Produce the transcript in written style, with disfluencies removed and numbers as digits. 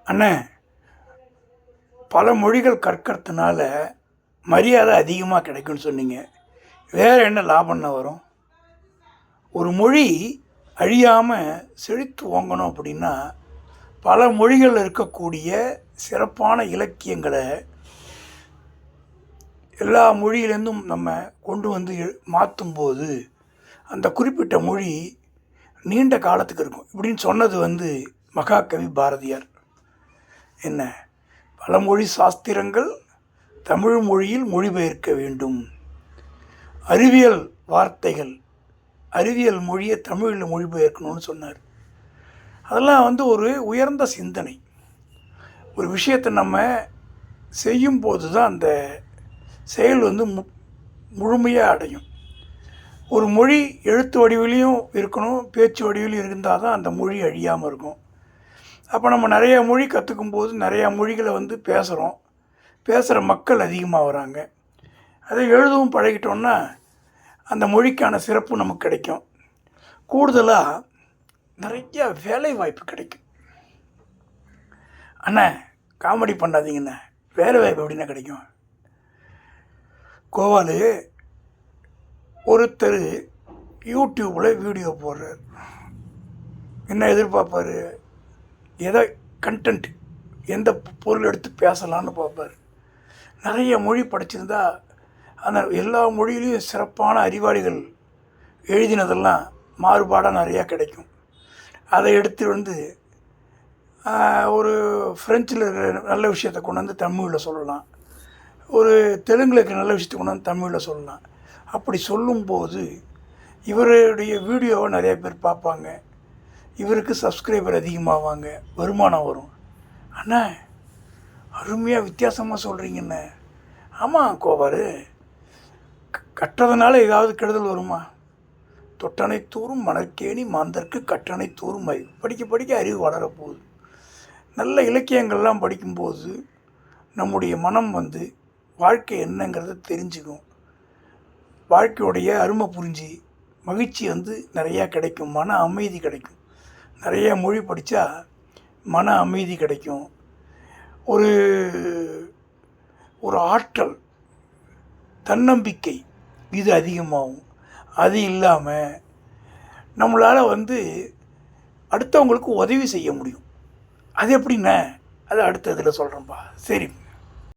அண்ணே, பல மொழிகள் கற்கிறதுனால மரியாதை அதிகமாக கிடைக்கும்னு சொன்னீங்க. வேறு என்ன லாபம்னா வரும்? ஒரு மொழி அழியாமல் செழித்து ஓங்கணும் அப்படின்னா பல மொழிகள் இருக்கக்கூடிய சிறப்பான இலக்கியங்களை எல்லா மொழியிலேருந்தும் நம்ம கொண்டு வந்து மாற்றும்போது அந்த குறிப்பிட்ட மொழி நீண்ட காலத்துக்கு இருக்கும். இப்படின்னு சொன்னது மகாகவி பாரதியார். என்ன, பலமொழி சாஸ்திரங்கள் தமிழ் மொழியில் மொழிபெயர்க்க வேண்டும், அறிவியல் வார்த்தைகள் அறிவியல் மொழியை தமிழில் மொழிபெயர்க்கணும்னு சொன்னார். அதெல்லாம் ஒரு உயர்ந்த சிந்தனை. ஒரு விஷயத்தை நம்ம செய்யும்போது தான் அந்த செயல் முழுமையாக அடையும். ஒரு மொழி எழுத்து வடிவிலையும் இருக்கணும், பேச்சு வடிவிலையும் இருந்தால் தான் அந்த மொழி அழியாமல் இருக்கும். அப்போ நம்ம நிறையா மொழி கற்றுக்கும்போது நிறையா மொழிகளை பேசுகிறோம், பேசுகிற மக்கள் அதிகமாக வராங்க. அதை எழுதவும் பழகிட்டோன்னா அந்த மொழிக்கான சிறப்பு நமக்கு கிடைக்கும். கூடுதலாக நிறைய வேலை வாய்ப்பு கிடைக்கும். அண்ணா, காமெடி பண்ணாதீங்கண்ணா, வேலை வாய்ப்பு எப்படின்னா கிடைக்கும்? கோவாலு ஒருத்தர் யூடியூப்பில் வீடியோ போடுறார். என்ன எதிர்பார்ப்பார்? எதை கண்டென்ட், எந்த பொருள் எடுத்து பேசலான்னு பார்ப்பார். நிறைய மொழி படிச்சிருந்தா அந்த எல்லா மொழியிலையும் சிறப்பான அறிவாளிகள் எழுதினதெல்லாம் மாறுபாடாக நிறையா கிடைக்கும். அதை எடுத்து ஒரு ஃப்ரெஞ்சில் நல்ல விஷயத்தை கொண்டு வந்து தமிழில் சொல்லலாம், ஒரு தெலுங்கில் இருக்கிற நல்ல விஷயத்தை கொண்டு வந்து தமிழில் சொல்லலாம். அப்படி சொல்லும்போது இவருடைய வீடியோவை நிறைய பேர் பார்ப்பாங்க, இவருக்கு சப்ஸ்கிரைபர் அதிகமாவாங்க, வருமானம் வரும். அண்ணா, அருமையாக வித்தியாசமாக சொல்கிறீங்கண்ணே. ஆமாம் கோபால், கற்றதுனால ஏதாவது கெடுதல் வருமா? தொட்டனை தூரும் மணற்கேணி மாந்தற்கு கற்றனை தூரும் அறிவு. படிக்க படிக்க அறிவு வளரப்போகுது. நல்ல இலக்கியங்கள்லாம் படிக்கும்போது நம்முடைய மனம் வாழ்க்கை என்னங்கிறத தெரிஞ்சுக்கும், வாழ்க்கையுடைய அருமை புரிஞ்சு மகிழ்ச்சி நிறையா கிடைக்கும், மன அமைதி கிடைக்கும். நிறைய மொழி படித்தா மன அமைதி கிடைக்கும், ஒரு ஒரு ஆற்றல், தன்னம்பிக்கை இது அதிகமாகும். அது இல்லாமல் நம்மளால் அடுத்தவங்களுக்கு உதவி செய்ய முடியும். அது எப்படின்னா, அது அடுத்த இதில் சொல்கிறேன்ப்பா. சரி.